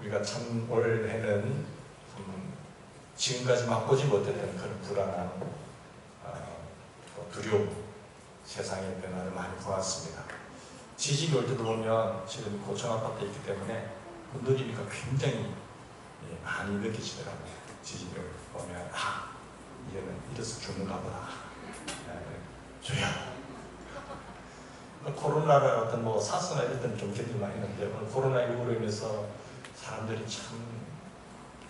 우리가 참 올해는 지금까지 맛보지 못했던 그런 불안한 두려움, 세상의 변화를 많이 보았습니다. 지진이 올 때도 보면 지금 고층 아파트에 있기 때문에 건드리니까 굉장히 많이 느껴지더라고요. 지진을 보면 이제는 이래서 죽는가 보다. 조용. 코로나나 어떤 사스나 이런 때는 좀 견딜만 했는데 오늘 코로나19로 인해서 사람들이 참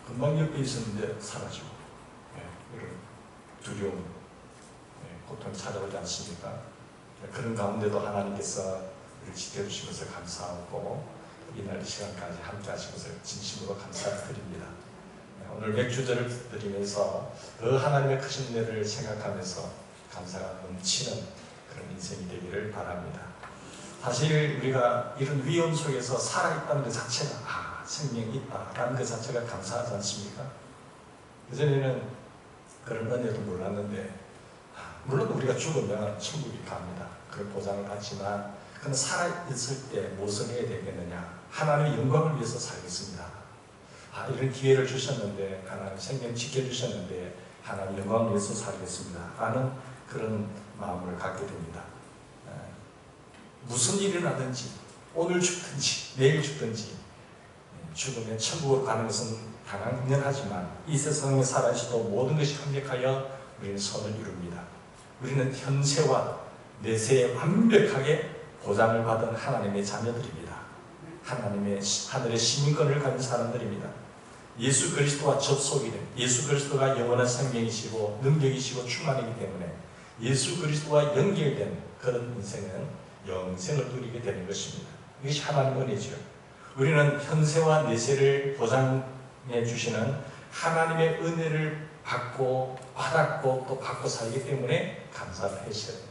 금방 옆에 있었는데 사라지고 이런 두려움, 고통이 찾아오지 않습니까? 그런 가운데도 하나님께서 우리를 지켜주신 것을 감사하고 이날 이 시간까지 함께 하신 것을 진심으로 감사드립니다. 오늘 맥주절을 드리면서 더 하나님의 크신 은혜를 생각하면서 감사가 넘치는 그런 인생이 되기를 바랍니다. 사실 우리가 이런 위험 속에서 살아있다는 것 자체가 생명이 있다라는 것 자체가 감사하지 않습니까? 그전에는 그런 은혜도 몰랐는데 물론 우리가 죽으면 천국에 갑니다. 그런 보장을 받지만 그는 살아있을 때 무엇을 해야 되겠느냐? 하나님의 영광을 위해서 살겠습니다. 이런 기회를 주셨는데 하나님 생명 지켜주셨는데 하나님 영광을 위해서 살겠습니다 라는 그런 마음을 갖게 됩니다. 무슨 일이 나든지 오늘 죽든지 내일 죽든지 죽으면 천국으로 가는 것은 당연하지만 이 세상에 살아있어도 모든 것이 합력하여 우리는 선을 이룹니다. 우리는 현세와 내세에 완벽하게 보장을 받은 하나님의 자녀들입니다. 하나님의 하늘의 시민권을 가진 사람들입니다. 예수 그리스도와 접속이 된, 예수 그리스도가 영원한 생명이시고 능력이시고 충만이기 때문에 예수 그리스도와 연결된 그런 인생은 영생을 누리게 되는 것입니다. 이것이 하나님의 은혜죠. 우리는 현세와 내세를 보장해 주시는 하나님의 은혜를 받았고 또 받고 살기 때문에 감사를 하셔야 됩니다.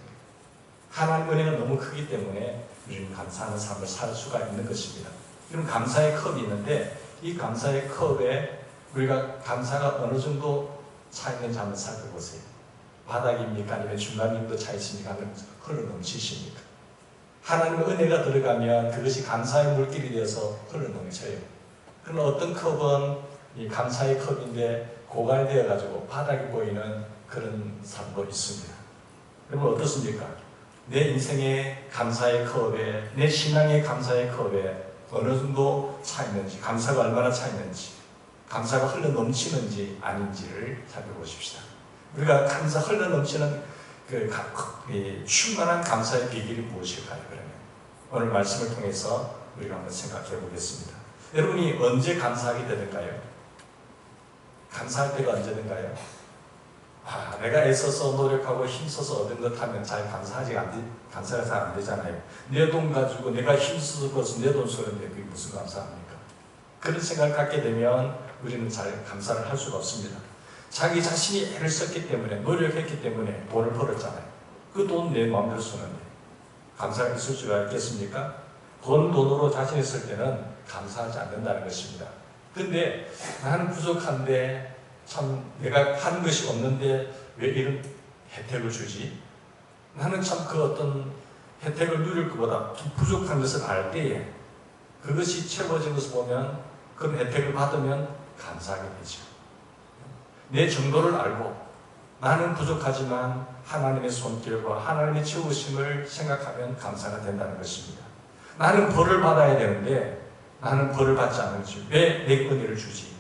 하나님의 은혜가 너무 크기 때문에 우리는 감사하는 삶을 살 수가 있는 것입니다. 그럼 감사의 컵이 있는데 이 감사의 컵에 우리가 감사가 어느 정도 차 있는지 한번 살펴보세요. 바닥입니까? 아니면 중간 정도 차 있습니까? 아니면 흘러 넘치십니까? 하나님의 은혜가 들어가면 그것이 감사의 물길이 되어서 흘러 넘쳐요. 그럼 어떤 컵은 이 감사의 컵인데 고갈되어 가지고 바닥이 보이는 그런 삶도 있습니다. 그러면 어떻습니까? 내 인생의 감사의 컵에, 내 신앙의 감사의 컵에 어느 정도 차 있는지, 감사가 얼마나 차 있는지, 감사가 흘러 넘치는지 아닌지를 살펴보십시다. 우리가 감사 흘러 넘치는 충만한 감사의 비결이 무엇일까요? 그러면 오늘 말씀을 통해서 우리가 한번 생각해 보겠습니다. 여러분이 언제 감사하게 되는가요? 감사할 때가 언제든가요? 내가 애써서 노력하고 힘써서 얻은 것 하면 감사가 잘 안 되잖아요. 내 돈 가지고 내가 힘써서 내 돈 쓰는데 그게 무슨 감사합니까? 그런 생각을 갖게 되면 우리는 잘 감사를 할 수가 없습니다. 자기 자신이 애를 썼기 때문에, 노력했기 때문에 돈을 벌었잖아요. 그 돈 내 마음대로 쓰는데 감사가 있을 수가 있겠습니까? 돈으로 자신이 쓸 때는 감사하지 않는다는 것입니다. 근데 나는 부족한데 참 내가 하는 것이 없는데 왜 이런 혜택을 주지? 나는 참 그 어떤 혜택을 누릴 것보다 부족한 것을 알 때에 그것이 채워진 것을 보면 그런 혜택을 받으면 감사하게 되죠. 내 정도를 알고 나는 부족하지만 하나님의 손길과 하나님의 채우심을 생각하면 감사가 된다는 것입니다. 나는 벌을 받아야 되는데 나는 벌을 받지 않는지 왜 내 은혜를 주지?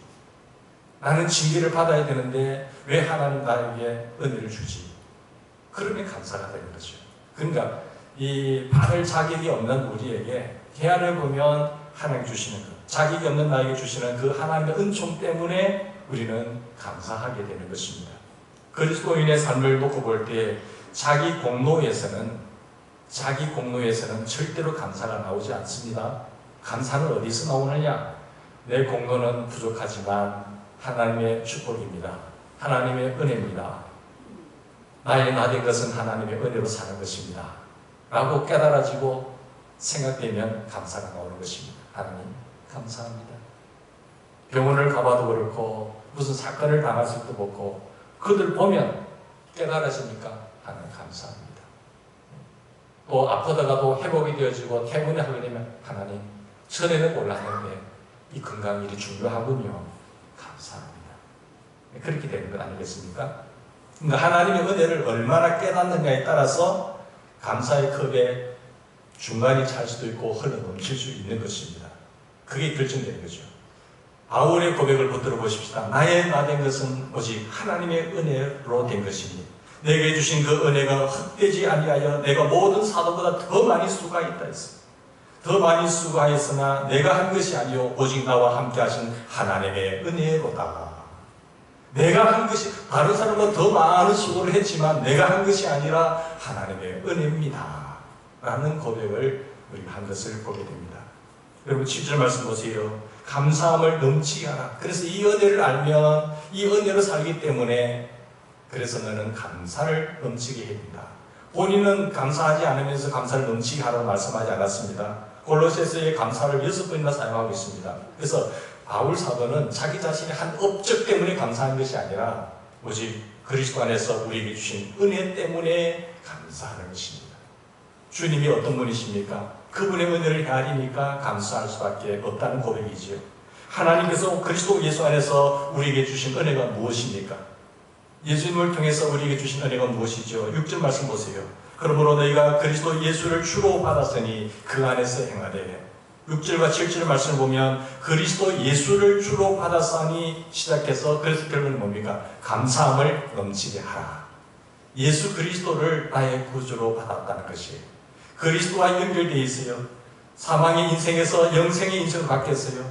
나는 징계를 받아야 되는데 왜 하나님 나에게 은혜를 주지? 그러면 감사가 되는 거죠. 그러니까 이 받을 자격이 없는 우리에게 계안을 보면 하나님 주시는 것, 자격이 없는 나에게 주시는 그 하나님의 은총 때문에 우리는 감사하게 되는 것입니다. 그리스도인의 삶을 놓고 볼 때 자기 공로에서는 절대로 감사가 나오지 않습니다. 감사는 어디서 나오느냐? 내 공로는 부족하지만 하나님의 축복입니다. 하나님의 은혜입니다. 나의 나된 것은 하나님의 은혜로 사는 것입니다. 라고 깨달아지고 생각되면 감사가 나오는 것입니다. 하나님 감사합니다. 병원을 가봐도 그렇고 무슨 사건을 당했을 때도 그렇고 그들 보면 깨달아지니까 하나님 감사합니다. 또 아프다가도 회복이 되어지고 퇴원을 하게 되면 하나님 전에는 몰랐는데 이 건강일이 중요하군요. 감사합니다. 그렇게 되는 것 아니겠습니까? 그러니까 하나님의 은혜를 얼마나 깨닫느냐에 따라서 감사의 컵에 중간이 찰 수도 있고 흘러 넘칠 수 있는 것입니다. 그게 결정되는 거죠. 바울의 고백을 붙들어 보십시다. 나의 나 된 것은 오직 하나님의 은혜로 된 것이니 내게 주신 그 은혜가 헛되지 아니하여 내가 모든 사도보다 더 많이 수고하였다 했습니다. 더 많이 수고하였으나 내가 한 것이 아니요 오직 나와 함께 하신 하나님의 은혜로다. 내가 한 것이, 다른 사람은 더 많은 수고를 했지만 내가 한 것이 아니라 하나님의 은혜입니다 라는 고백을 우리가 한 것을 보게 됩니다. 여러분 7절 말씀 보세요. 감사함을 넘치게 하라. 그래서 이 은혜를 알면 이 은혜로 살기 때문에 그래서 너는 감사를 넘치게 해야 된다. 본인은 감사하지 않으면서 감사를 넘치게 하라고 말씀하지 않았습니다. 골로새서의 감사를 6번이나 사용하고 있습니다. 그래서 바울 사도는 자기 자신의 한 업적 때문에 감사한 것이 아니라 오직 그리스도 안에서 우리에게 주신 은혜 때문에 감사하는 것입니다. 주님이 어떤 분이십니까? 그분의 은혜를 헤아리니까 감사할 수밖에 없다는 고백이지요. 하나님께서 그리스도 예수 안에서 우리에게 주신 은혜가 무엇입니까? 예수님을 통해서 우리에게 주신 은혜가 무엇이죠? 6절 말씀 보세요. 그러므로 너희가 그리스도 예수를 주로 받았으니 그 안에서 행하되 6절과 7절 말씀을 보면 그리스도 예수를 주로 받았으니 시작해서 그래서 결론은 뭡니까? 감사함을 넘치게 하라. 예수 그리스도를 나의 구주로 받았다는 것이에요. 그리스도와 연결되어 있어요. 사망의 인생에서 영생의 인생으로 바뀌었어요.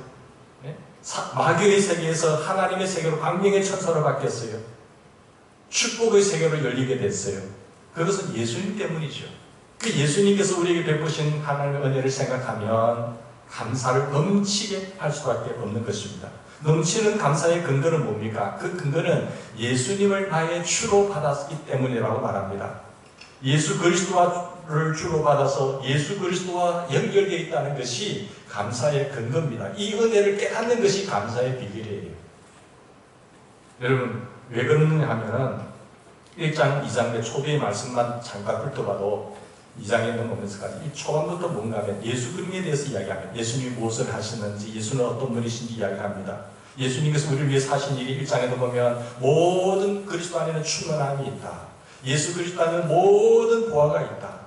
마귀의 세계에서 하나님의 세계로 광명의 천사로 바뀌었어요. 축복의 세계로 열리게 됐어요. 그것은 예수님 때문이죠. 그 예수님께서 우리에게 베푸신 하나님의 은혜를 생각하면 감사를 넘치게 할 수밖에 없는 것입니다. 넘치는 감사의 근거는 뭡니까? 그 근거는 예수님을 나의 주로 받았기 때문이라고 말합니다. 예수 그리스도를 주로 받아서 예수 그리스도와 연결되어 있다는 것이 감사의 근거입니다. 이 은혜를 깨닫는 것이 감사의 비결이에요. 여러분 왜 그러느냐 하면은 1장 2장의 초기의 말씀만 잠깐 훑어봐도 2장에 넘어오면서까지 이 초반부터 뭔가 하면 예수 그림에 대해서 이야기합니다. 예수님이 무엇을 하시는지, 예수는 어떤 분이신지 이야기합니다. 예수님께서 우리를 위해 사신 일이 1장에도 보면 모든 그리스도 안에는 충만함이 있다. 예수 그리스도 안에는 모든 보화가 있다.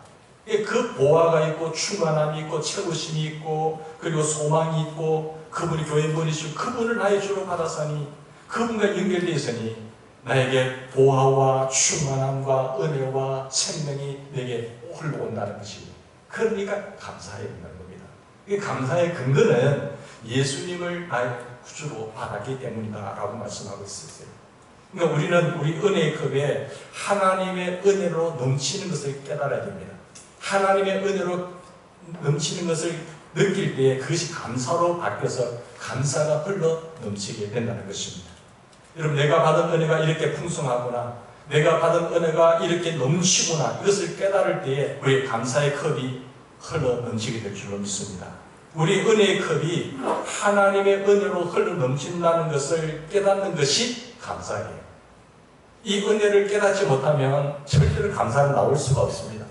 그 보화가 있고 충만함이 있고 채우심이 있고 그리고 소망이 있고 그분이 교인분이시고 그분을 나의 주로 받았으니 그분과 연결되어 있으니 나에게 보화와 충만함과 은혜와 생명이 내게 흘러온다는 것이 그러니까 감사해야 된다는 겁니다. 이 감사의 근거는 예수님을 나의 구주로 받았기 때문이다라고 말씀하고 있었어요. 그러니까 우리는 우리 은혜의 컵에 하나님의 은혜로 넘치는 것을 깨달아야 됩니다. 하나님의 은혜로 넘치는 것을 느낄 때 그것이 감사로 바뀌어서 감사가 흘러 넘치게 된다는 것입니다. 여러분 내가 받은 은혜가 이렇게 풍성하구나, 내가 받은 은혜가 이렇게 넘치구나, 이것을 깨달을 때에 우리의 감사의 컵이 흘러 넘치게 될 줄로 믿습니다. 우리 은혜의 컵이 하나님의 은혜로 흘러 넘친다는 것을 깨닫는 것이 감사예요. 이 은혜를 깨닫지 못하면 절대로 감사는 나올 수가 없습니다.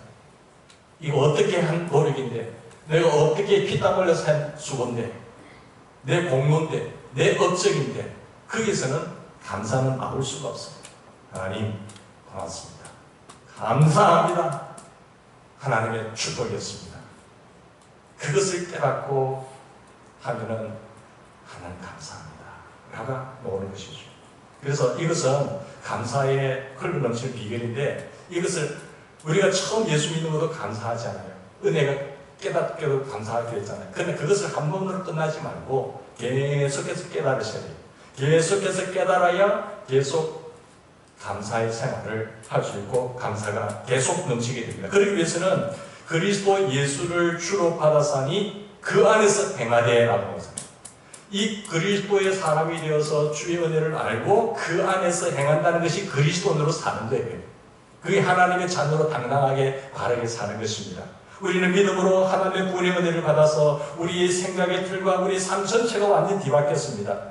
이거 어떻게 한 노력인데, 내가 어떻게 피땀 흘려서 한 수고인데, 내 공로인데, 내 업적인데 거기서는 감사는 나올 수가 없습니다. 하나님 고맙습니다. 감사합니다. 하나님의 축복이었습니다. 그것을 깨닫고 하면은 하나님 감사합니다 라가 나오는 것이죠. 그래서 이것은 감사의 흘러넘치는 비결인데 이것을 우리가 처음 예수 믿는 것도 감사하지 않아요. 은혜가 깨닫게도 감사하게 됐잖아요. 그런데 그것을 한 번으로 끝나지 말고 계속해서 깨달으셔야 돼요. 계속해서 깨달아야 계속 감사의 생활을 할 수 있고 감사가 계속 넘치게 됩니다. 그러기 위해서는 그리스도 예수를 주로 받았으니 그 안에서 행하되라고 했습니다. 이 그리스도의 사람이 되어서 주의 은혜를 알고 그 안에서 행한다는 것이 그리스도인으로 사는 거예요. 그게 하나님의 자녀로 당당하게 바르게 사는 것입니다. 우리는 믿음으로 하나님의 구원의 은혜를 받아서 우리의 생각의 틀과 우리의 삶 전체가 완전히 뒤바뀌었습니다.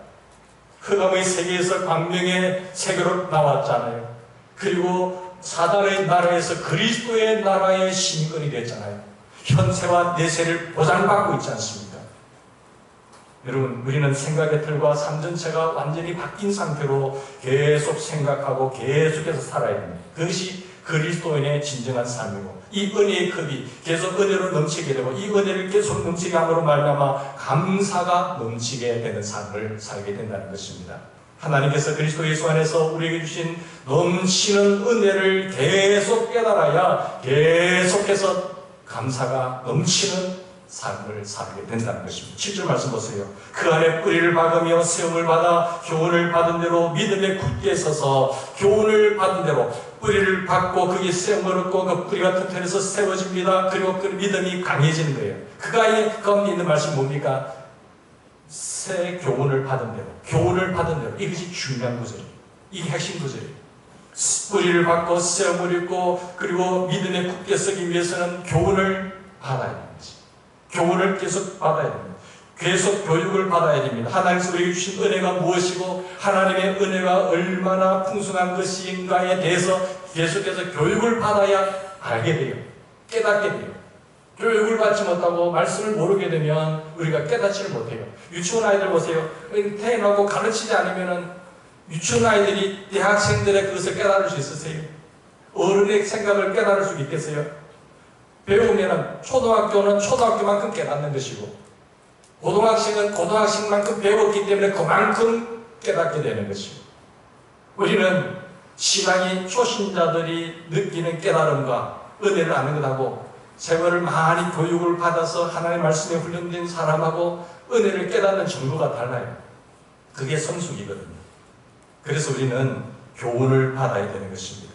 흑암의 세계에서 광명의 세계로 나왔잖아요. 그리고 사단의 나라에서 그리스도의 나라의 신권이 됐잖아요. 현세와 내세를 보장받고 있지 않습니까? 여러분, 우리는 생각의 틀과 삶 전체가 완전히 바뀐 상태로 계속 생각하고 계속해서 살아야 됩니다. 그것이 그리스도인의 진정한 삶이고, 이 은혜의 컵이 계속 은혜로 넘치게 되고, 이 은혜를 계속 넘치게 함으로 말미암아 감사가 넘치게 되는 삶을 살게 된다는 것입니다. 하나님께서 그리스도 예수 안에서 우리에게 주신 넘치는 은혜를 계속 깨달아야 계속해서 감사가 넘치는 삶을 살게 된다는 것입니다. 7절 말씀 보세요. 그 안에 뿌리를 박으며 세움을 받아 교훈을 받은 대로 믿음에 굳게 서서, 교훈을 받은 대로 뿌리를 받고 거기에 세움을 얻고 그 뿌리가 튼튼해서 세워집니다. 그리고 그 믿음이 강해지는 거예요. 그 가운데 있는 말씀이 뭡니까? 새 교훈을 받은 대로, 교훈을 받은 대로. 이것이 중요한 구절이에요. 이게 핵심 구절이에요. 뿌리를 받고 세움을 얻고 그리고 믿음에 굳게 서기 위해서는 교훈을 받아야 됩니다. 교훈을 계속 받아야 됩니다. 계속 교육을 받아야 됩니다. 하나님께서 우리에게 주신 은혜가 무엇이고 하나님의 은혜가 얼마나 풍성한 것인가에 대해서 계속해서 교육을 받아야 알게 돼요. 깨닫게 돼요. 교육을 받지 못하고 말씀을 모르게 되면 우리가 깨닫지를 못해요. 유치원 아이들 보세요. 태어나고 가르치지 않으면 유치원 아이들이 대학생들의 그것을 깨달을 수 있으세요? 어른의 생각을 깨달을 수 있겠어요? 배우면 초등학교는 초등학교만큼 깨닫는 것이고, 고등학생은 고등학생만큼 배웠기 때문에 그만큼 깨닫게 되는 것이고, 우리는 신앙이 초신자들이 느끼는 깨달음과 은혜를 아는 것하고 세월을 많이 교육을 받아서 하나님의 말씀에 훈련된 사람하고 은혜를 깨닫는 정도가 달라요. 그게 성숙이거든요. 그래서 우리는 교훈을 받아야 되는 것입니다.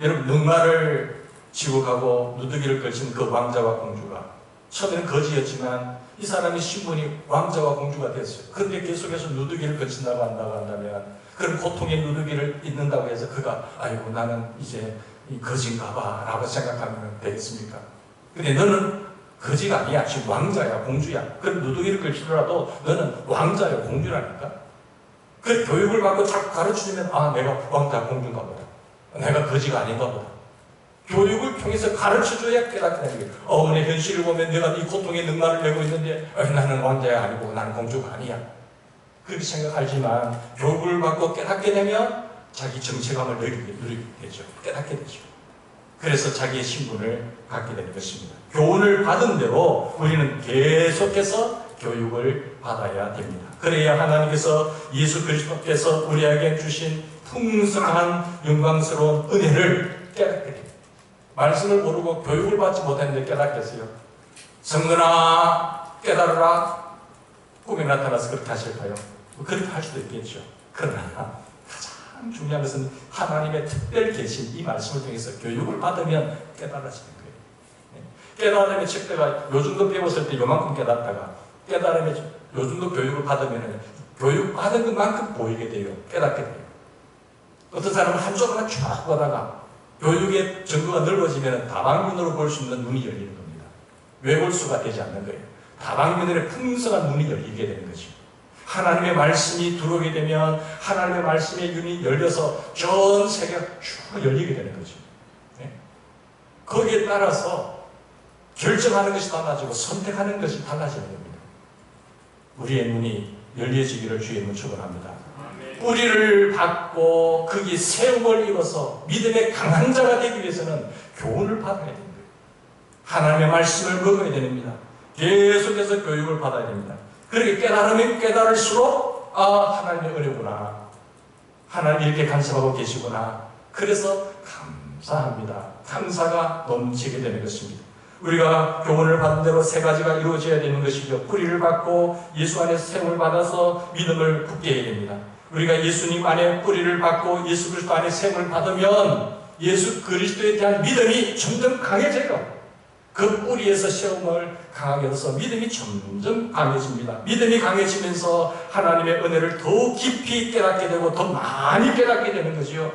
여러분, 늑마를 지고 가고 누드기를 걸친 그 왕자와 공주가 처음에는 거지였지만 이 사람의 신분이 왕자와 공주가 됐어요. 그런데 계속해서 누드기를 걸친다고 한다면 그런 고통의 누드기를 잊는다고 해서 그가 아이고 나는 이제 거지인가 봐 라고 생각하면 되겠습니까? 근데 너는 거지가 아니야. 지금 왕자야, 공주야. 그럼 누드기를 걸치더라도 너는 왕자야, 공주라니까. 그 교육을 받고 자꾸 가르쳐주면 아, 내가 왕자, 공주인가 보다. 내가 거지가 아닌가 보다. 교육을 통해서 가르쳐줘야 깨닫게 되는 거예요. 어머니 현실을 보면 내가 이 고통의 능마를 내고 있는데 나는 왕자야 아니고 나는 공주가 아니야. 그렇게 생각하지만 교육을 받고 깨닫게 되면 자기 정체감을 누리게 되죠. 깨닫게 되죠. 그래서 자기의 신분을 갖게 되는 것입니다. 교훈을 받은 대로 우리는 계속해서 교육을 받아야 됩니다. 그래야 하나님께서 예수 그리스도께서 우리에게 주신 풍성한 영광스러운 은혜를 깨닫게 됩니다. 말씀을 모르고 교육을 받지 못했는데 깨닫겠어요? 성근아 깨달으라 꿈에 나타나서 그렇게 하실까요? 그렇게 할 수도 있겠죠. 그러나 가장 중요한 것은 하나님의 특별 계신 이 말씀을 통해서 교육을 받으면 깨달아지는 거예요. 깨달음의 척도가 요즘도 배웠을 때 요만큼 깨닫다가 깨달음의 요즘도 교육을 받으면 교육 받은 것만큼 보이게 돼요. 깨닫게 돼요. 어떤 사람은 한쪽만 쭉 보다가 교육의 정도가 넓어지면 다방면으로 볼 수 있는 눈이 열리는 겁니다. 외골수가 되지 않는 거예요. 다방면으로 풍성한 눈이 열리게 되는 거죠. 하나님의 말씀이 들어오게 되면 하나님의 말씀의 눈이 열려서 전 세계가 쭉 열리게 되는 거죠. 네? 거기에 따라서 결정하는 것이 달라지고 선택하는 것이 달라지는 겁니다. 우리의 눈이 열려지기를 주의 이름으로 축원합니다. 뿌리를 받고 거기에 세움을 입어서 믿음의 강한 자가 되기 위해서는 교훈을 받아야 됩니다. 하나님의 말씀을 먹어야 됩니다. 계속해서 교육을 받아야 됩니다. 그렇게 깨달으면 깨달을수록 아, 하나님의 은혜구나. 하나님 이렇게 간섭하고 계시구나. 그래서 감사합니다. 감사가 넘치게 되는 것입니다. 우리가 교훈을 받은 대로 세 가지가 이루어져야 되는 것이죠. 뿌리를 받고 예수 안에 세움을 받아서 믿음을 굳게 해야 됩니다. 우리가 예수님 안에 뿌리를 받고 예수 그리스도 안에 세움을 받으면 예수 그리스도에 대한 믿음이 점점 강해져요. 그 뿌리에서 세움을 강하게 해서 믿음이 점점 강해집니다. 믿음이 강해지면서 하나님의 은혜를 더 깊이 깨닫게 되고 더 많이 깨닫게 되는 거죠.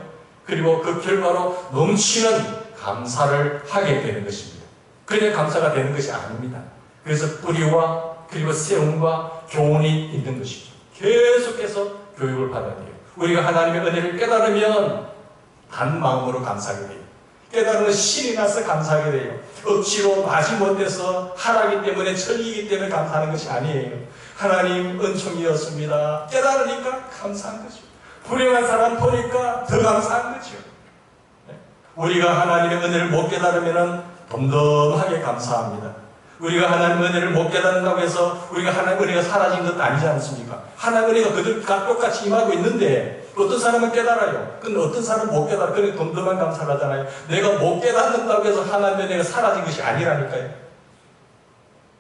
그리고 그 결과로 넘치는 감사를 하게 되는 것입니다. 그냥 감사가 되는 것이 아닙니다. 그래서 뿌리와 그리고 세움과 교훈이 있는 것이죠. 계속해서 교육을 받아야 돼요. 우리가 하나님의 은혜를 깨달으면 한 마음으로 감사하게 돼요. 깨달으면 신이 나서 감사하게 돼요. 억지로 마지 못해서 하라기 때문에 천리이기 때문에 감사하는 것이 아니에요. 하나님 은총이었습니다. 깨달으니까 감사한 거죠. 불행한 사람 보니까 더 감사한 거죠. 우리가 하나님의 은혜를 못 깨달으면 덤덤하게 감사합니다. 우리가 하나님의 은혜를 못 깨닫는다고 해서 우리가 하나님의 은혜가 사라진 것도 아니지 않습니까? 하나님의 은혜가 그들과 똑같이 임하고 있는데 어떤 사람은 깨달아요. 근데 어떤 사람은 못 깨달아. 그래 덤덤한 감사를 하잖아요. 내가 못 깨닫는다고 해서 하나님의 은혜가 사라진 것이 아니라니까요.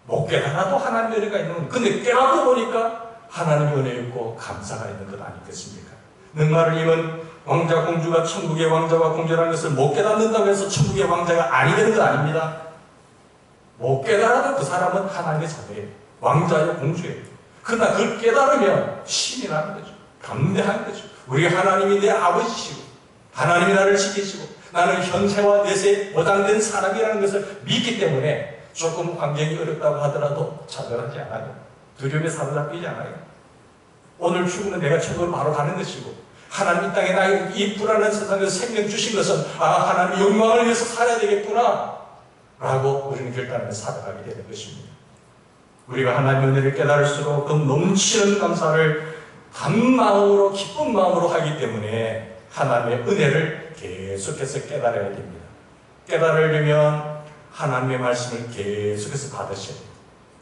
못 깨달아도 하나님의 은혜가 있는 건, 근데 깨닫고 보니까 하나님의 은혜였고 감사가 있는 것 아니겠습니까? 능마르님은 왕자 공주가 천국의 왕자와 공주라는 것을 못 깨닫는다고 해서 천국의 왕자가 아니 되는 것 아닙니다. 못 깨달아도 그 사람은 하나님의 자녀예요. 왕자예요, 공주예요. 그러나 그걸 깨달으면 신이 나는 거죠. 감대한 거죠. 우리 하나님이 내 아버지시고 하나님이 나를 지키시고 나는 현세와 내세에 보장된 사람이라는 것을 믿기 때문에 조금 환경이 어렵다고 하더라도 좌절하지 않아요. 두려움에 사로잡히지 않아요. 오늘 죽으면 내가 천국을 바로 가는 것이고 하나님 이 땅에 나의 이 불안한 세상에서 생명 주신 것은 하나님의 영광을 위해서 살아야 되겠구나 라고 우리는 결단하며 살아가게 되는 것입니다. 우리가 하나님의 은혜를 깨달을수록 그 넘치는 감사를 한 마음으로 기쁜 마음으로 하기 때문에 하나님의 은혜를 계속해서 깨달아야 됩니다. 깨달으려면 하나님의 말씀을 계속해서 받으셔야 됩니다.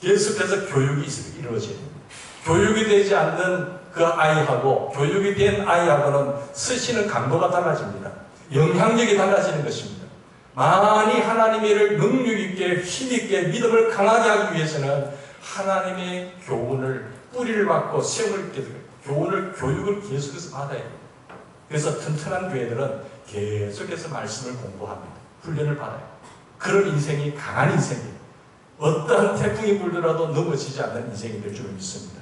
계속해서 교육이 이루어져야 됩니다. 교육이 되지 않는 그 아이하고 교육이 된 아이하고는 쓰시는 강도가 달라집니다. 영향력이 달라지는 것입니다. 많이 하나님의 일을 능력 있게 힘있게 믿음을 강하게 하기 위해서는 하나님의 교훈을 뿌리를 받고 세움을 있게 되고 교육을 계속해서 받아야 돼요. 그래서 튼튼한 교회들은 계속해서 말씀을 공부합니다. 훈련을 받아요. 그런 인생이 강한 인생이에요. 어떠한 태풍이 불더라도 넘어지지 않는 인생이 될 줄 믿습니다.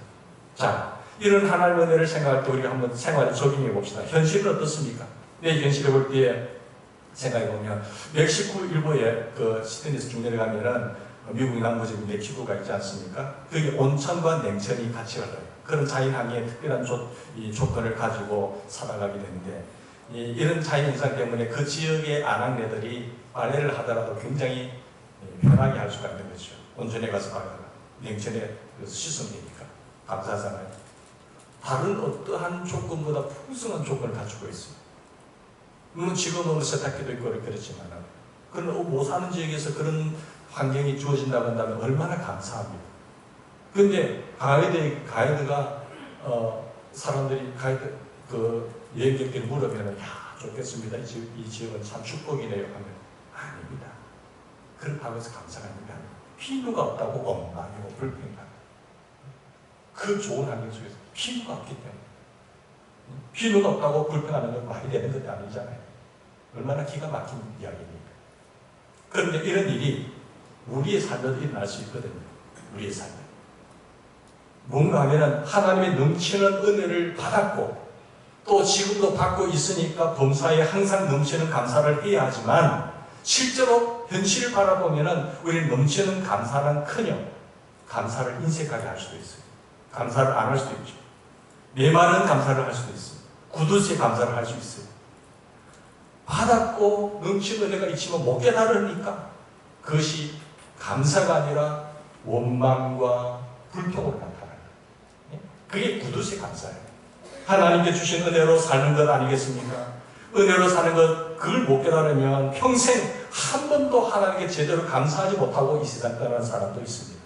자, 이런 하나님의 은혜를 생각할 때 우리가 한번 생활에 적용해 봅시다. 현실은 어떻습니까? 내 현실을 볼 때 생각해 보면 멕시코 일부에 그 시드니에서 중년에 가면은 미국 남부지구 멕시코가 있지 않습니까? 거기 온천과 냉천이 같이 흘러요. 그런 자연환경에 특별한 조건을 가지고 살아가게 되는데 이런 자연현상 때문에 그 지역의 아낙네들이 발레를 하더라도 굉장히 편하게 할 수가 있는 거죠. 온천에 가서 발레가 냉천에 씻으면 되니까 감사하잖아요. 다른 어떠한 조건보다 풍성한 조건을 갖추고 있습니다. 물론 지금은 세탁기도 있고 그렇지만 그런 못 사는 지역에서 그런 환경이 주어진다고 한다면 얼마나 감사합니다. 그런데 가이드가 사람들이 여행객들이 물으면 야 좋겠습니다. 이 지역은 참 축복이네요 하면 아닙니다. 그렇다고 해서 감사가 아닙니다. 필요가 없다고 엉망이고 불평하고 그 좋은 환경 속에서 필요가 없기 때문에 필요가 없다고 불평하는 건 말이 되는 것도 아니잖아요. 얼마나 기가 막힌 이야기입니까? 그런데 이런 일이 우리의 삶에도 일어날 수 있거든요. 우리의 삶에. 뭔가 하면은 하나님의 넘치는 은혜를 받았고 또 지금도 받고 있으니까 범사에 항상 넘치는 감사를 해야 하지만 실제로 현실을 바라보면은 우리는 넘치는 감사는커녕 감사를 인색하게 할 수도 있어요. 감사를 안 할 수도 있죠. 메마른 감사를 할 수도 있어요. 구두쇠 감사를 할 수 있어요. 받았고 넘치는 은혜가 있지만 못 깨달으니까 그것이 감사가 아니라 원망과 불평으로 나타나는 거예요. 그게 구두쇠 감사예요. 하나님께 주신 은혜로 사는 것 아니겠습니까? 은혜로 사는 것, 그걸 못 깨달으면 평생 한 번도 하나님께 제대로 감사하지 못하고 이 세상 떠나는 사람도 있습니다.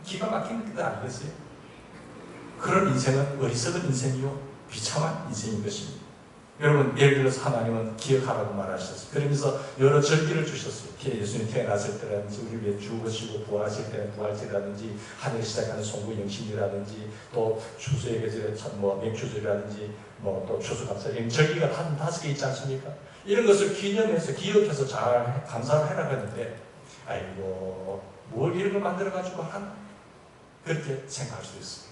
기가 막힌 것 아니겠어요? 그런 인생은 어리석은 인생이요 비참한 인생인 것입니다. 여러분 예를 들어서 하나님은 기억하라고 말하셨어요. 그러면서 여러 절기를 주셨어요. 예수님 태어났을 때라든지 우리 위해 죽으시고 부활하실 때는 부활절이라든지 하늘 시작하는 송구 영신이라든지 또 추수의 계절에 맹추절이라든지 또 추수감사 이런 절기가 한 5개 있지 않습니까? 이런 것을 기념해서 기억해서 잘 감사를 해라 그러는데 아이고 뭘 이런 걸 만들어가지고 하나? 그렇게 생각할 수도 있습니다.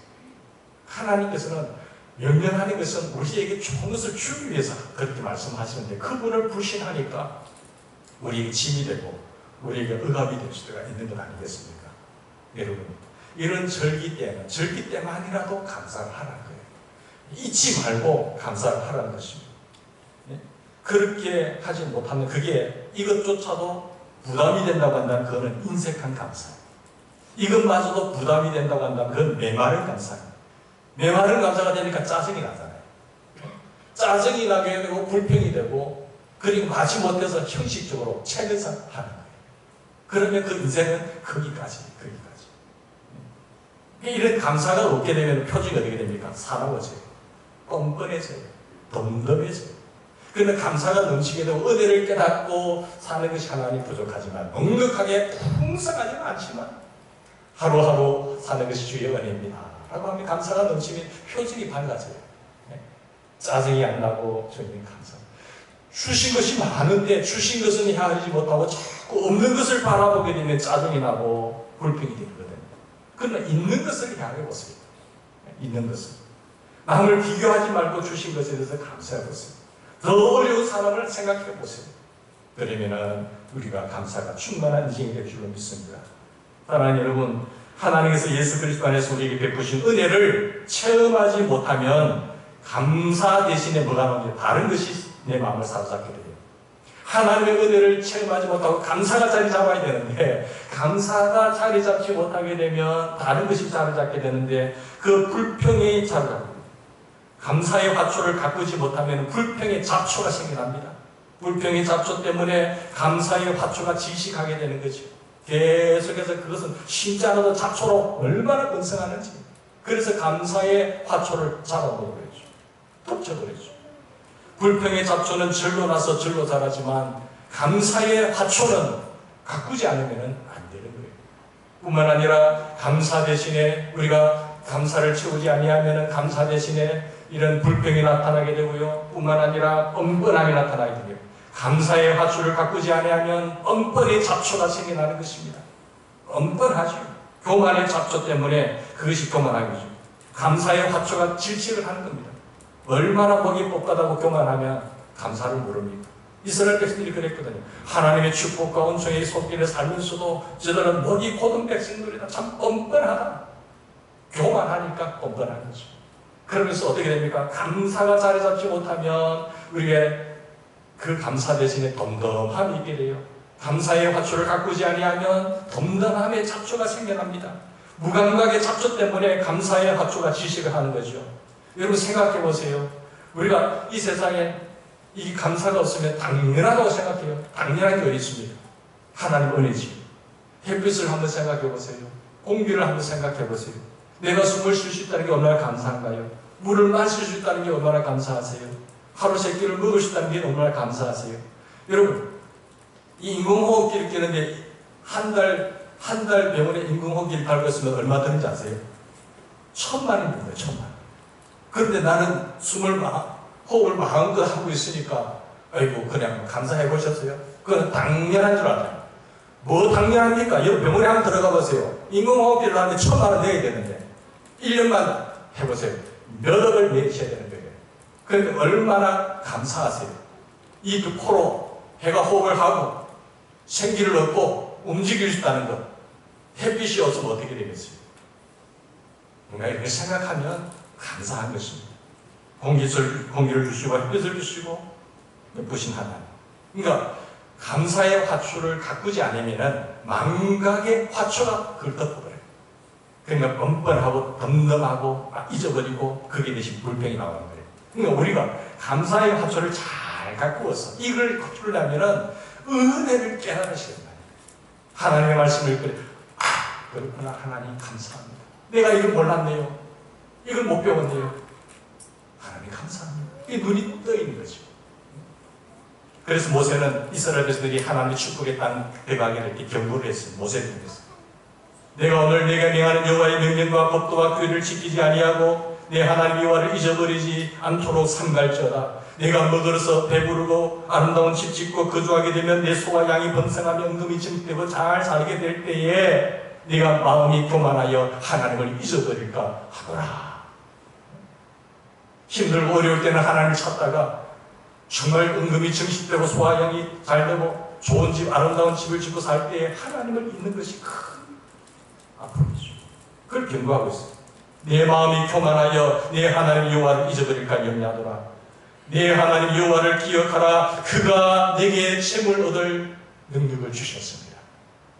하나님께서는 명령하는 것은 우리에게 좋은 것을 주기 위해서 그렇게 말씀하시는데 그분을 불신하니까 우리에게 짐이 되고 우리에게 억압이 될 수가 있는 것 아니겠습니까? 여러분 이런 절기 때만이라도 감사를 하라는 거예요. 잊지 말고 감사를 하라는 것입니다. 그렇게 하지 못하면 그게 이것조차도 부담이 된다고 한다면 그거는 인색한 감사예요. 이것마저도 부담이 된다고 한다면 그건 메마른 감사입니다. 메마른 감사가 되니까 짜증이 나잖아요. 짜증이 나게 되고 불평이 되고 그리고 마지못해서 형식적으로 책에서 하는 거예요. 그러면 그 인생은 거기까지. 이런 감사가 없게 되면 표정이 어떻게 됩니까? 사나워져요. 뻔뻔해져요. 덤덤해져요. 그러나 감사가 넘치게 되고 은혜를 깨닫고 사는 것이 하나님 부족하지만 넉넉하게 풍성하지는 않지만 하루하루 사는 것이 주의 은혜입니다 라고 하면 감사가 넘치면 표정이 밝아져요. 짜증이 안 나고 주님 감사. 주신 것이 많은데 주신 것은 헤아리지 못하고 자꾸 없는 것을 바라보게 되면 짜증이 나고 불평이 되거든요. 그러나 있는 것을 향해 보세요. 있는 것을. 남을 비교하지 말고 주신 것에 대해서 감사해 보세요. 더 어려운 사람을 생각해 보세요. 그러면은 우리가 감사가 충만한 인생이 될 줄로 믿습니다. 사랑하는 여러분, 하나님께서 예수 그리스도 안에서 우리에게 베푸신 은혜를 체험하지 못하면 감사 대신에 뭐가 나오는지 다른 것이 내 마음을 사로잡게 돼요. 하나님의 은혜를 체험하지 못하고 감사가 자리 잡아야 되는데 감사가 자리 잡지 못하게 되면 다른 것이 자리 잡게 되는데 그 불평이 자리 잡고 감사의 화초를 가꾸지 못하면 불평의 잡초가 생겨납니다. 불평의 잡초 때문에 감사의 화초가 지식하게 되는 거죠. 계속해서 그것은 심지 않아도 잡초로 얼마나 번성하는지. 그래서 감사의 화초를 잡아버리죠. 덮쳐버리죠. 불평의 잡초는 절로 나서 절로 자라지만 감사의 화초는 가꾸지 않으면 안 되는 거예요. 뿐만 아니라 감사 대신에 우리가 감사를 채우지 아니하면 감사 대신에 이런 불평이 나타나게 되고요. 뿐만 아니라 뻔뻔함이 나타나게 돼요. 감사의 화초를 가꾸지 아니하면 뻔뻔의 잡초가 생겨나는 것입니다. 뻔뻔하죠. 교만의 잡초 때문에 그것이 교만함이죠. 감사의 화초가 질식을 하는 겁니다. 얼마나 목이 뻣뻣하고 교만하면 감사를 모릅니까? 이스라엘 백성들이 그랬거든요. 하나님의 축복과 은총의 속길에 살면서도 저들은 목이 고든 백성들이다. 참 뻔뻔하다. 교만하니까 뻔뻔한 거죠. 그러면서 어떻게 됩니까? 감사가 자리 잡지 못하면 우리의 그 감사 대신에 덤덤함이 있게 돼요. 감사의 화초를 가꾸지 아니하면 덤덤함의 잡초가 생겨납니다. 무감각의 잡초 때문에 감사의 화초가 지식을 하는 거죠. 여러분 생각해 보세요. 우리가 이 세상에 이 감사가 없으면 당연하다고 생각해요. 당연한 게 어디 있습니까? 하나님 은혜지. 햇빛을 한번 생각해 보세요. 공기를 한번 생각해 보세요. 내가 숨을 쉴 수 있다는 게 얼마나 감사한가요? 물을 마실 수 있다는 게 얼마나 감사하세요? 하루 세 끼를 먹을 수 있다는 게 얼마나 감사하세요? 여러분, 이 인공호흡기를 끼는데 한 달 병원에 인공호흡기를 밟았으면 얼마 드는지 아세요? 1,000만원입니다. 1,000만. 그런데 나는 호흡을 마음껏 하고 있으니까 아이고 그냥 감사해 보셨어요? 그건 당연한 줄 알아요. 뭐 당연합니까? 여러분 병원에 한번 들어가 보세요. 인공호흡기를 하는데 1,000만원 내야 되는데 1년만 해보세요. 몇 억을 내셔야 되는 거예요. 그러니까 얼마나 감사하세요. 이 두 코로 해가 호흡을 하고 생기를 얻고 움직일 수 있다는 것. 햇빛이 없으면 어떻게 되겠어요? 뭔가 이렇게 생각하면 감사한 것입니다. 공기를 주시고 햇빛을 주시고 예쁘신 하나님. 그러니까 감사의 화초를 가꾸지 않으면 망각의 화초가 그걸 덮어버려요. 그러니까 뻔뻔하고 덤덤하고 잊어버리고 거기에 대신 불평이 나오는 거예요. 그러니까 우리가 감사의 화초를 잘 가꾸어서 이걸 거두려면 은혜를 깨달으셔야 돼요. 하나님의 말씀을 읽고 그렇구나 하나님 감사합니다. 내가 이걸 몰랐네요. 이걸 못 배웠네요. 하나님 감사합니다. 이 눈이 떠 있는 거죠. 그래서 모세는 이스라엘 백성들이 하나님의 축복의 땅 들어가게 될 때 경고를 했어요. 모세님께서 내가 오늘 내가 명하는 여호와의 명령과 법도와 규례를 지키지 아니하고 내 하나님 여호와를 잊어버리지 않도록 삼갈지어다. 내가 먹으러서 배부르고 아름다운 집 짓고 거주하게 되면 내 소와 양이 번성하며 은금이 증되고 잘 살게 될 때에 네가 마음이 교만하여 하나님을 잊어버릴까 하거라. 힘들고 어려울 때는 하나님을 찾다가 정말 은금이 증식되고 소와 양이 잘되고 좋은 집 아름다운 집을 짓고 살 때에 하나님을 잊는 것이 큰 아픔이죠. 그걸 경고하고 있어요. 내 마음이 교만하여 내 하나님 여호와를 잊어버릴까 염려하더라. 내 하나님 여호와를 기억하라. 그가 내게 샘을 얻을 능력을 주셨습니다.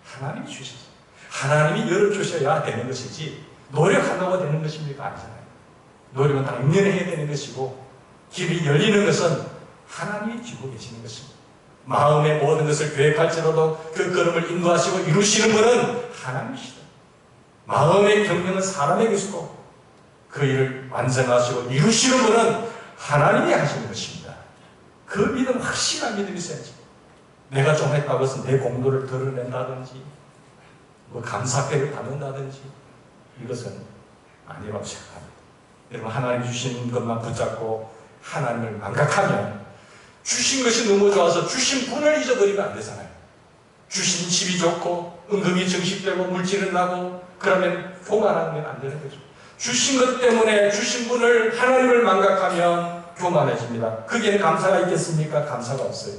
하나님이 주셨어요. 하나님이 열어주셔야 되는 것이지 노력한다고 되는 것입니까? 아니잖아요. 노력은 당연히 해야 되는 것이고 길이 열리는 것은 하나님이 쥐고 계시는 것입니다. 마음의 모든 것을 계획할지라도 그 걸음을 인도하시고 이루시는 분은 하나님이시다. 마음의 경영은 사람에게 있고 그 일을 완성하시고 이루시는 분은 하나님이 하시는 것입니다. 그 믿음, 확실한 믿음이 있어야지. 내가 좀 했다고 해서 내 공로를 드러낸다든지 뭐 감사패를 받는다든지 이것은 아니라고 생각합니다. 여러분, 하나님 주신 것만 붙잡고 하나님을 망각하면 주신 것이 너무 좋아서 주신 분을 잊어버리면 안 되잖아요. 주신 집이 좋고 은금이 증식되고 물질은 나고 그러면 교만하면 안 되는 거죠. 주신 것 때문에 주신 분을 하나님을 망각하면 교만해집니다. 거기에는 감사가 있겠습니까? 감사가 없어요.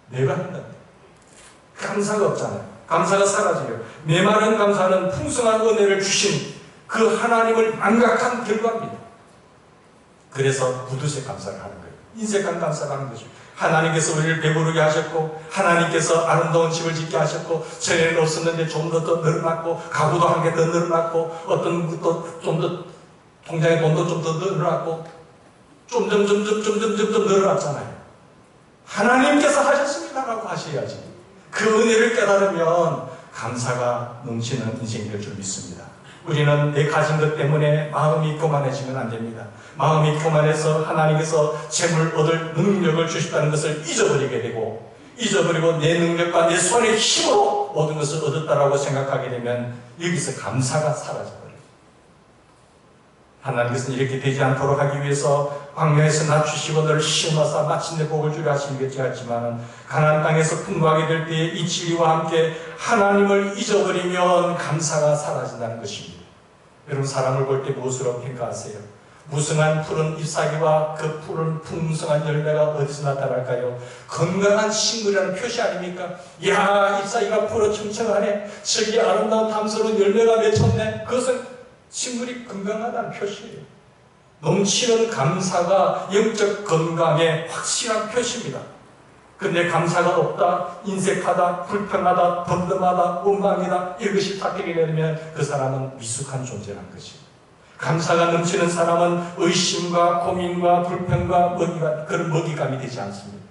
내가 했는데 감사가 없잖아요. 감사가 사라져요. 메마른 감사는 풍성한 은혜를 주신 그 하나님을 망각한 결과입니다. 그래서 부두세 감사를 하는 거예요. 인색한 감사를 하는 거죠. 하나님께서 우리를 배부르게 하셨고 하나님께서 아름다운 집을 짓게 하셨고 전에는 없었는데 좀 더 늘어났고 가구도 한 개 더 늘어났고 어떤 것도 좀 더 통장에 돈도 좀 더 늘어났고 점점 늘어났잖아요. 하나님께서 하셨습니다라고 하셔야지. 그 은혜를 깨달으면 감사가 넘치는 인생이 될 줄 믿습니다. 우리는 내 가진 것 때문에 마음이 교만해지면 안 됩니다. 마음이 교만해서 하나님께서 재물 얻을 능력을 주셨다는 것을 잊어버리게 되고 잊어버리고 내 능력과 내 손의 힘으로 모든 것을 얻었다라고 생각하게 되면 여기서 감사가 사라져버려요. 하나님께서는 이렇게 되지 않도록 하기 위해서 광야에서 낮추시고 너를 시험하사 마침내 복을 주려 하시겠지 하지만 가나안 땅에서 풍부하게 될 때에 이 진리와 함께 하나님을 잊어버리면 감사가 사라진다는 것입니다. 여러분, 사람을 볼 때 무엇으로 평가하세요? 무성한 푸른 잎사귀와 그 푸른 풍성한 열매가 어디서 나타날까요? 건강한 식물이라는 표시 아닙니까? 이야, 잎사귀가 푸르 청청하네. 저기 아름다운 탐스러운 열매가 맺혔네. 그것은 식물이 건강하다는 표시예요. 넘치는 감사가 영적 건강의 확실한 표시입니다. 근데 감사가 없다, 인색하다, 불평하다, 덤덤하다, 원망이다 이것이 탁되게 되면 그 사람은 미숙한 존재라는 것입니다. 감사가 넘치는 사람은 의심과 고민과 불평과 그런 먹잇감이 되지 않습니다.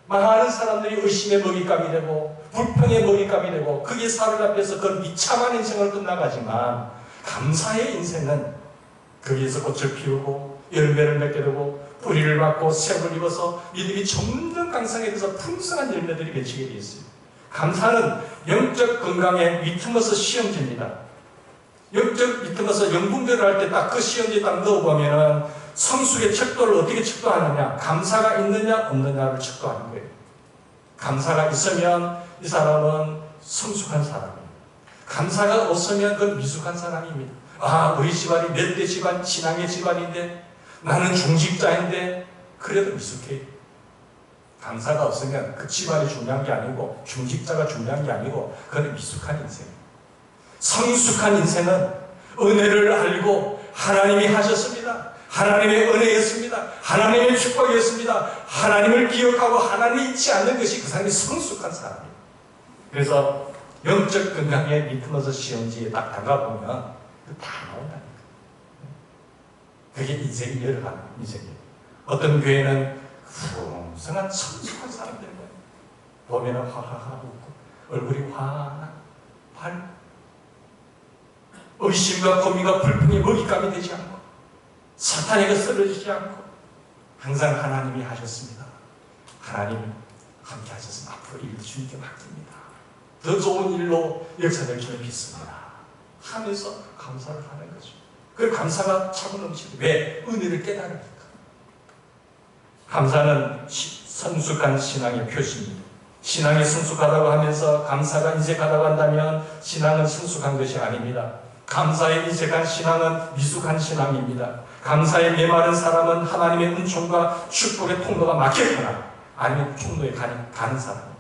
많은 사람들이 의심의 먹잇감이 되고 불평의 먹잇감이 되고 그게 사를 앞에서 그런 비참한 인생을 끝나가지만 감사의 인생은 거기에서 꽃을 피우고 열매를 맺게 되고 뿌리를 받고 색을 입어서 믿음이 점점 강성해져서 풍성한 열매들이 맺히게 되어 있습니다. 감사는 영적 건강의 위트머스 시험지입니다. 영적 위트머스 연분별을 할 때 딱 그 시험지에 딱 넣어보면은 성숙의 척도를 어떻게 척도하느냐, 감사가 있느냐 없느냐를 척도하는 거예요. 감사가 있으면 이 사람은 성숙한 사람이에요. 감사가 없으면 그건 미숙한 사람입니다. 아, 우리 집안이 몇 대 집안, 신앙의 집안인데 나는 중직자인데 그래도 미숙해요. 감사가 없으면 그 집안이 중요한 게 아니고 중직자가 중요한 게 아니고 그건 미숙한 인생이에요. 성숙한 인생은 은혜를 알고 하나님이 하셨습니다. 하나님의 은혜였습니다. 하나님의 축복이었습니다. 하나님을 기억하고 하나님을 잊지 않는 것이 그 사람이 성숙한 사람이에요. 그래서 영적 건강의 리트머스 시험지에 딱 다가보면 다 나온다니까. 그게 인생이 열어가는 인생이에요. 어떤 교회는 풍성한 성숙한 사람들인 거예요. 보면은 하하하 웃고 얼굴이 환한 의심과 고민과 불평이 먹잇감이 되지 않고 사탄에게 쓰러지지 않고 항상 하나님이 하셨습니다. 하나님 함께 하셔서 앞으로 일 주님께 맡깁니다. 더 좋은 일로 역사될 줄 믿습니다. 하면서 감사를 하는 거죠. 그 감사가 차고 넘치고 왜? 은혜를 깨달으니까. 감사는 성숙한 신앙의 표시입니다. 신앙이 성숙하다고 하면서 감사가 인색하다고 한다면 신앙은 성숙한 것이 아닙니다. 감사에 인색한 신앙은 미숙한 신앙입니다. 감사에 메마른 사람은 하나님의 은총과 축복의 통로가 막혔거나 아니면 통로에 가는 사람입니다.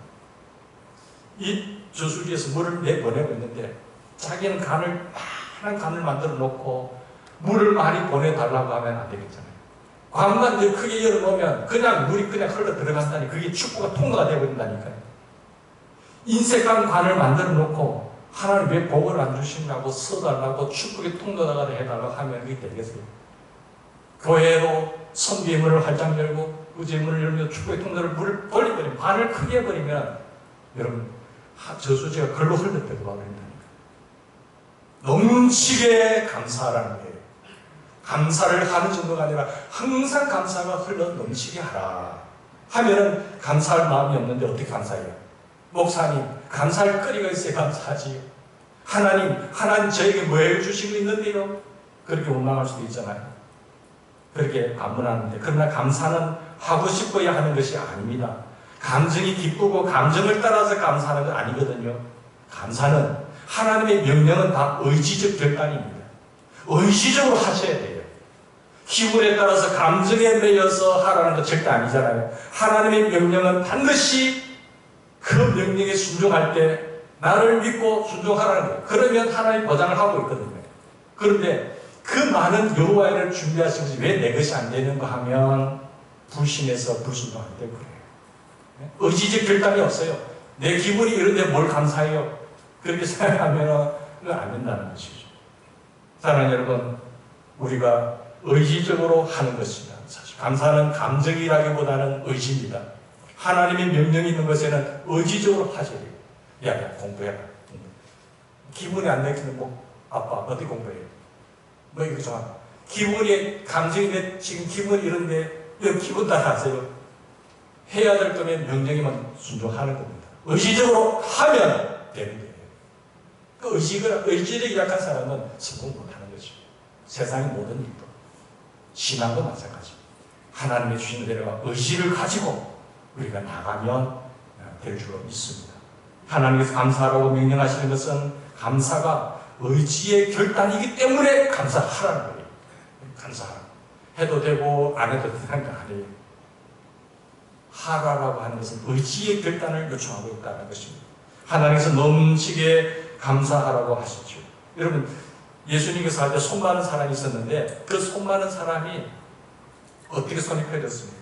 이 저수지에서 물을 내보내고 있는데 자기는 많은 간을 만들어 놓고 물을 많이 보내달라고 하면 안 되겠잖아요. 관만 늘 크게 열어놓으면 그냥 물이 그냥 흘러 들어간다니 그게 축복의 통로가 되어버린다니까요. 인색한 관을 만들어 놓고 하나님 왜 복을 안 주시냐고 써달라고 축복의 통로다가 해달라고 하면 그게 되겠어요? 교회로 선교의 문을 활짝 열고 의지의 문을 열며 축복의 통로를 물을 벌리버리면, 반을 크게 해버리면 여러분 저수지가 글로 흘러들어가 버린다니까. 넘치게 감사하라는 거예요. 감사를 하는 정도가 아니라 항상 감사가 흘러 넘치게 하라 하면은 감사할 마음이 없는데 어떻게 감사해요? 목사님, 감사할 거리가 있어야 감사하지요. 하나님 저에게 뭐 해주시고 있는데요? 그렇게 원망할 수도 있잖아요. 그렇게 반문하는데, 그러나 감사는 하고 싶어야 하는 것이 아닙니다. 감정이 기쁘고 감정을 따라서 감사하는 건 아니거든요. 감사는 하나님의 명령은 다 의지적 결단입니다. 의지적으로 하셔야 돼요. 기분에 따라서 감정에 매여서 하라는 건 절대 아니잖아요. 하나님의 명령은 반드시 그 명령에 순종할 때 나를 믿고 순종하라는 거예요. 그러면 하나님 보장을 하고 있거든요. 그런데 그 많은 여호와를 준비하신 것이 왜 내 것이 안 되는가 하면 불신해서 불순종할 때 그래요. 의지적 결단이 없어요. 내 기분이 이런데 뭘 감사해요? 그렇게 생각하면 안 된다는 것이죠. 사랑하는 여러분, 우리가 의지적으로 하는 것입니다. 사실 감사는 감정이라기보다는 의지입니다. 하나님의 명령이 있는 것에는 의지적으로 하셔야 돼요. 야, 공부해라. 기분이 안 내키면 뭐, 아빠, 어디 공부해? 뭐, 이거 좀 하고. 기분이, 감정이 지금 기분이 이런데, 왜 기분 따라 하세요? 해야 될 거면 명령에만 순종하는 겁니다. 의지적으로 하면 되는 거예요. 그 의지력이 약한 사람은 성공 못 하는 거죠. 세상의 모든 일도. 신앙도 마찬가지입니다. 하나님의 주신 대로 의지를 가지고 우리가 나가면 될 줄로 믿습니다. 하나님께서 감사하라고 명령하시는 것은 감사가 의지의 결단이기 때문에 감사하라는 거예요. 감사하라. 해도 되고 안 해도 되는 거 아니에요. 하라라고 하는 것은 의지의 결단을 요청하고 있다는 것입니다. 하나님께서 넘치게 감사하라고 하셨죠. 여러분, 예수님께서 할 때 손 많은 사람이 있었는데 그 손 많은 사람이 어떻게 손이 펴졌습니까?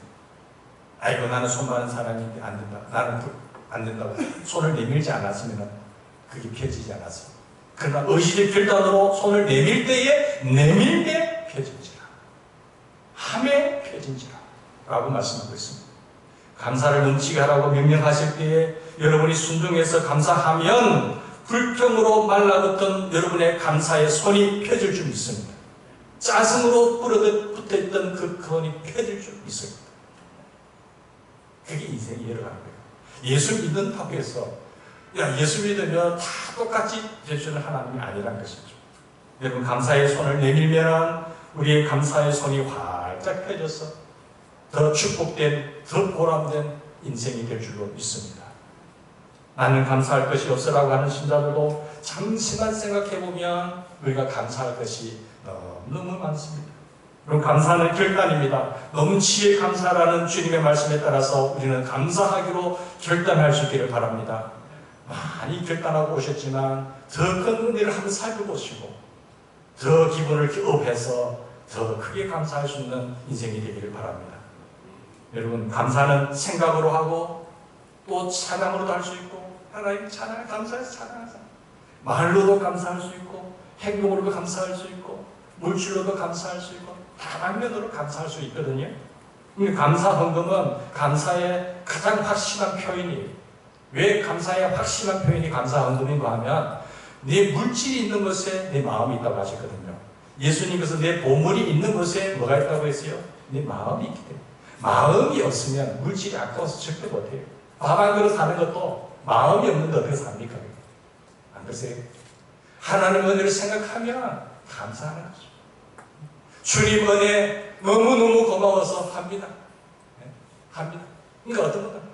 아이고, 나는 손 많은 사람인데 안 된다. 나는 안 된다고 손을 내밀지 않았으면 그게 펴지지 않았어요. 그러나 의지의 결단으로 손을 내밀 때에 내밀게 펴진지라, 함에 펴진지라 라고 말씀하고 있습니다. 감사를 넘치게 하라고 명령하실 때에 여러분이 순종해서 감사하면 불평으로 말라붙던 여러분의 감사의 손이 펴질 줄 믿습니다. 짜증으로 붙어있던 그 손이 펴질 줄 믿습니다. 그게 인생이 열어가는 거예요. 예수 믿는 탑에서 예수 믿으면 다 똑같이 되주는 하나님이 아니라는 것이죠. 여러분, 감사의 손을 내밀면 우리의 감사의 손이 활짝 펴져서 더 축복된, 더 보람된 인생이 될 줄로 믿습니다. 나는 감사할 것이 없으라고 하는 신자들도 잠시만 생각해보면 우리가 감사할 것이 너무 많습니다. 그럼 감사는 결단입니다. 넘치게 감사라는 주님의 말씀에 따라서 우리는 감사하기로 결단할 수 있기를 바랍니다. 많이 결단하고 오셨지만 더 큰 은혜를 한번 살펴보시고 더 기분을 업해서 더 크게 감사할 수 있는 인생이 되기를 바랍니다. 여러분, 감사는 생각으로 하고 또 찬양으로도 할 수 있고, 하나님 찬양, 감사해서 찬양하자. 말로도 감사할 수 있고, 행동으로도 감사할 수 있고, 물질로도 감사할 수 있고, 다방면으로 감사할 수 있거든요. 감사 헌금은 감사의 가장 확실한 표현이에요. 왜 감사의 확실한 표현이 감사 헌금인가 하면 내 물질이 있는 것에 내 마음이 있다고 하셨거든요. 예수님께서 내 보물이 있는 것에 뭐가 있다고 했어요? 내 마음이 있기 때문에. 마음이 없으면 물질이 아까워서 절대 못해요. 밥 한 그릇 사는 것도 마음이 없는데 어떻게 삽니까? 안 그러세요? 하나님 은혜를 생각하면 감사하는 거죠. 주님 은혜 너무너무 고마워서 합니다. 합니다. 그러니까 어떤 거다?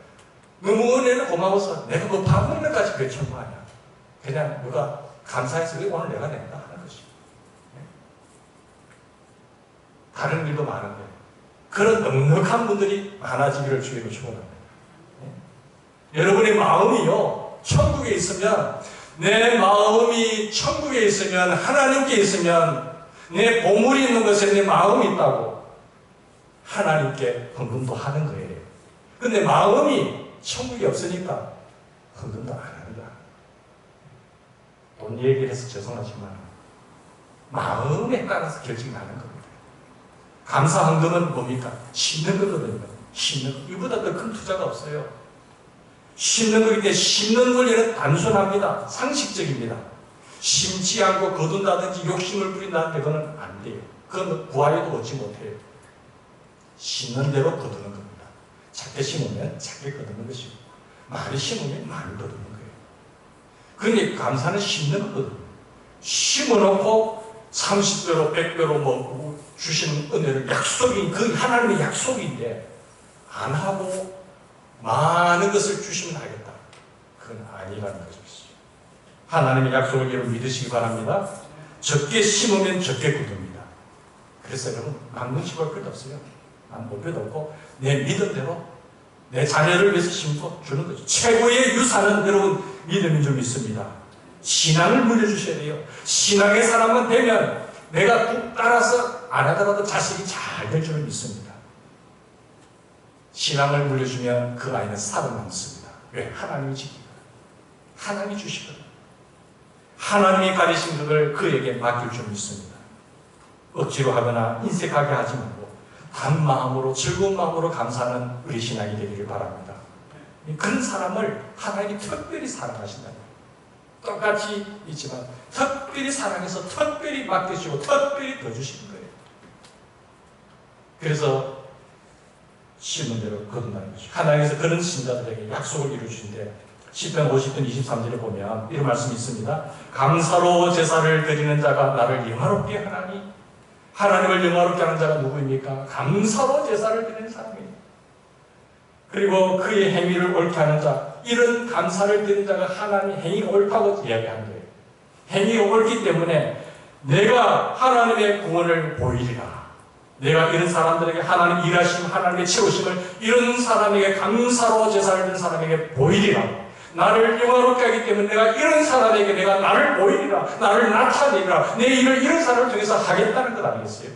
너무 은혜는 고마워서 내가 뭐 밥 먹는 것까지 그게 전부 아니야. 그냥 누가 감사해서 오늘 내가 낸다 하는 것이. 다른 일도 많은데 그런 넉넉한 분들이 많아지기를 주님으로 축원합니다. 여러분의 마음이요, 천국에 있으면, 내 마음이 천국에 있으면, 하나님께 있으면, 내 보물이 있는 것에 내 마음이 있다고 하나님께 헌금도 하는 거예요. 근데 마음이 천국에 없으니까 헌금도 안 합니다. 돈 얘기를 해서 죄송하지만 마음에 따라서 결정이 나는 겁니다. 감사 헌금은 뭡니까? 심는 거거든요. 심는 거. 이보다 더 큰 투자가 없어요. 심는 거인데 심는 원리는 단순합니다. 상식적입니다. 심지 않고 거둔다든지 욕심을 부린다는데 그건 안 돼요. 그건 구하여도 얻지 못해요. 심는 대로 거두는 겁니다. 작게 심으면 작게 거두는 것이고 많이 심으면 많이 거두는 거예요. 그러니까 감사는 심는 거거든요. 심어놓고 30배로 100배로 뭐 주시는 은혜를 그 하나님의 약속인데 안 하고 많은 것을 주시면 하겠다. 그건 아니라는 거죠. 하나님의 약속을 여러분 믿으시기 바랍니다. 적게 심으면 적게 거둡니다. 그래서 여러분 강릉시 볼 필요도 없어요. 안 볼 필요도 없고 내 믿음대로 내 자녀를 위해서 심고 주는 거죠. 최고의 유산은 여러분 믿음인 줄 믿습니다. 신앙을 물려주셔야 돼요. 신앙의 사람만 되면 내가 꼭 따라서 안 하더라도 자식이 잘 될 줄 믿습니다. 신앙을 물려주면 그 아이는 살아남습니다. 왜? 하나님이 지키거든. 하나님이 주시거든. 하나님이 가리신 그걸 그에게 맡길 줄 믿습니다. 억지로 하거나 인색하게 하지 말고 단 마음으로 즐거운 마음으로 감사하는 우리 신앙이 되기를 바랍니다. 그런 사람을 하나님이 특별히 사랑하신다. 똑같이 있지만 특별히 사랑해서 특별히 맡겨주시고 특별히 더 주시는 거예요. 그래서 심은 대로 거둔다는 것이죠. 하나님께서 그런 신자들에게 약속을 이루어주신데 시편 50편 23절에 보면 이런 말씀이 있습니다. 감사로 제사를 드리는 자가 나를 영화롭게 하나니 하나님을 영화롭게 하는 자가 누구입니까? 감사로 제사를 드리는 사람이에요. 그리고 그의 행위를 옳게 하는 자, 이런 감사를 드리는 자가 하나님의 행위가 옳다고 이야기하는 거예요. 행위가 옳기 때문에 내가 하나님의 구원을 보이리라. 내가 이런 사람들에게 하나님 일하심, 하나님의 채우심을 이런 사람에게 감사로 제사를 드리는 사람에게 보이리라. 나를 영화롭게 하기 때문에 내가 이런 사람에게 내가 나를 보이리라. 나를 나타내리라. 내 일을 이런 사람을 통해서 하겠다는 것 아니겠어요?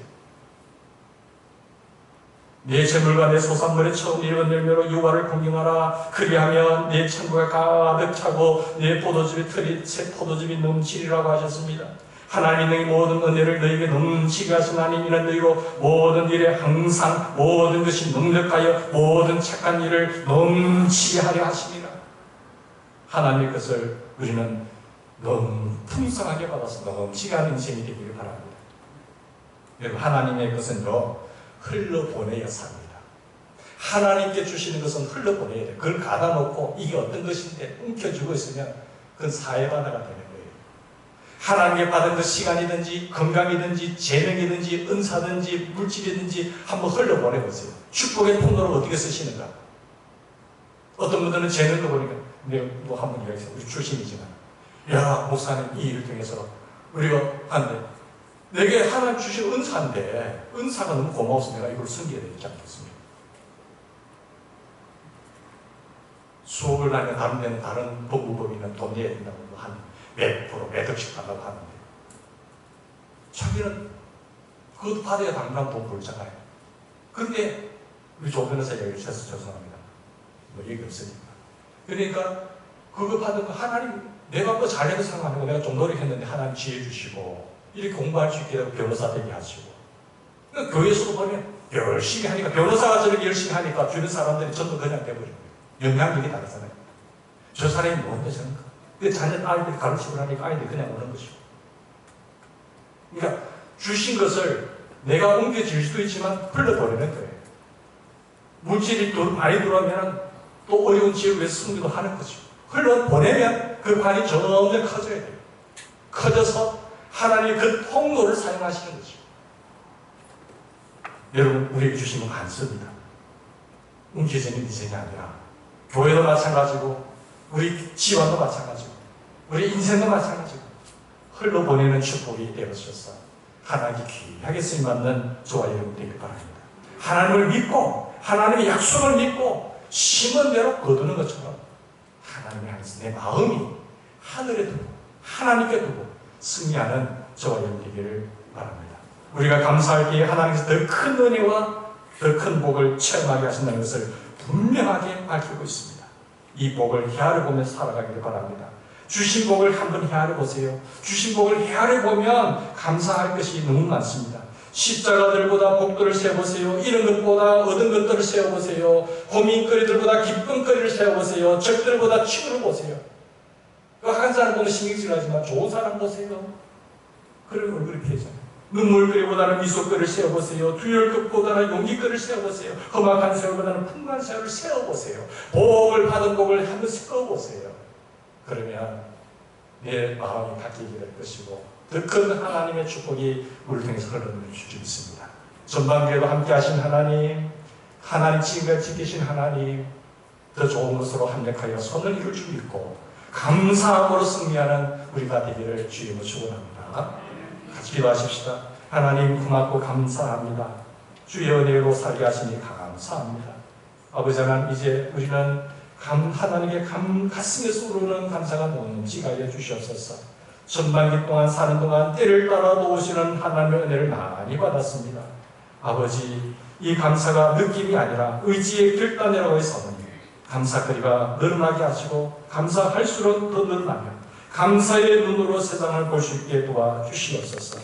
내 재물과 내 소산물에 처음 읽은 열매로 여호와를 공경하라. 그리하면 내 천국에 가득 차고 내 포도즙이 틀이 새 포도즙이 넘치리라고 하셨습니다. 하나님이 너희 모든 은혜를 너희에게 넘치게 하시나니 이는 너희로 모든 일에 항상 모든 것이 능력하여 모든 착한 일을 넘치게 하려 하십니다. 하나님의 것을 우리는 너무 풍성하게 받아서 넘치게 하는 인생이 되기를 바랍니다. 여러분 하나님의 것은요 흘러보내야 삽니다. 하나님께 주시는 것은 흘러보내야 돼요. 그걸 가다 놓고 이게 어떤 것인데 움켜쥐고 있으면 그건 사회바다가 되는 거예요. 하나님께 받은 것 시간이든지 건강이든지 재능이든지 은사든지 물질이든지 한번 흘러보내보세요. 축복의 통로를 어떻게 쓰시는가. 어떤 분들은 재능도 보니까 내가 뭐 한번 이야기해서 우리 출신이지만 야 목사님 이 일을 통해서 우리가 하는데 내게 하나님 주신 은사인데 은사가 너무 고마워서 내가 이걸 숨겨야 되지 않겠습니까? 수업을 하면 다른 데는 다른 법무법인은 돈 내야 된다고 한 몇 프로 몇 억씩 달라고 하는데 자기는 그것도 받아야 당장 돈 벌잖아요. 그런데 우리 조 변호사 얘기를 해서 죄송합니다. 뭐 얘기 없으니까. 그러니까 그거 받은 거 하나님 내가 뭐 잘해도 상관없고 내가 좀 노력했는데 하나님 지혜 주시고 이렇게 공부할 수 있게 되고 변호사 되게 하시고 그러니까 교회에서도 보면 열심히 하니까 변호사가 저렇게 열심히 하니까 주변 사람들이 전부 그냥 돼버린 거예요. 영향력이 다르잖아요. 저 사람이 뭔데 저런가. 그 자녀 아이들이 가르치고 하니까 아이들이 그냥 오는 것이고. 그러니까 주신 것을 내가 옮겨질 수도 있지만 흘러버리는 거예요. 물질이 또 많이 들어오면 또 어려운 지역을 위해서 숨기도 하는 거죠. 흘러보내면 그 관이 점점 커져야 돼요. 커져서 하나님이 그 통로를 사용하시는 거죠. 여러분 우리에게 주신 건 많습니다. 옮겨지는 인생이 아니라 교회도 마찬가지고 우리 지원도 마찬가지고 우리 인생도 마찬가지고 흘러보내는 축복이 되어주셔서 하나님께 귀하게 쓰임받는 저와 여러분 되길 바랍니다. 하나님을 믿고 하나님의 약속을 믿고 심은 대로 거두는 것처럼 하나님을 향해서 내 마음이 하늘에 두고 하나님께 두고 승리하는 저와 여러분 되기를 바랍니다. 우리가 감사할 때에 하나님께서 더 큰 은혜와 더 큰 복을 체험하게 하신다는 것을 분명하게 밝히고 있습니다. 이 복을 헤아려 보면서 살아가기를 바랍니다. 주신 복을 한번 헤아려 보세요. 주신 복을 헤아려 보면 감사할 것이 너무 많습니다. 십자가들보다 복들을 세워보세요. 잃은 것보다 얻은 것들을 세워보세요. 고민거리들보다 기쁨거리를 세워보세요. 적들보다 치유를 보세요. 그 한 사람 보면 신경질하지만 좋은 사람 보세요. 그런 얼굴이 피해잖아요. 눈물거리보다는 미소거리를 세워보세요. 두열것보다는 용기거리를 세워보세요. 험악한 세월보다는 풍부한 세월을 세워보세요. 복을 받은 복을 한번 세워보세요. 그러면 내 마음이 바뀌게 될 것이고 더 큰 하나님의 축복이 우리를 통해서 흘러내릴 줄 믿습니다. 전반기에도 함께 하신 하나님, 하나님 지금까지 지키신 하나님, 더 좋은 것으로 합력하여 손을 이룰 줄 믿고 감사함으로 승리하는 우리가 되기를 주님으로 축원합니다. 같이 기도하십시다. 하나님 고맙고 감사합니다. 주의 은혜로 살게 하시니 감사합니다. 아버지 하나님, 이제 우리는 하나님께 가슴에서 우러는 감사가 넘치게 주시옵소서. 전반기 동안 사는 동안 때를 따라 도우시는 하나님의 은혜를 많이 받았습니다. 아버지, 이 감사가 느낌이 아니라 의지의 결단이라고 해서 감사거리가 늘어나게 하시고 감사할수록 더 늘어나며 감사의 눈으로 세상을 볼 수 있게 도와주시옵소서.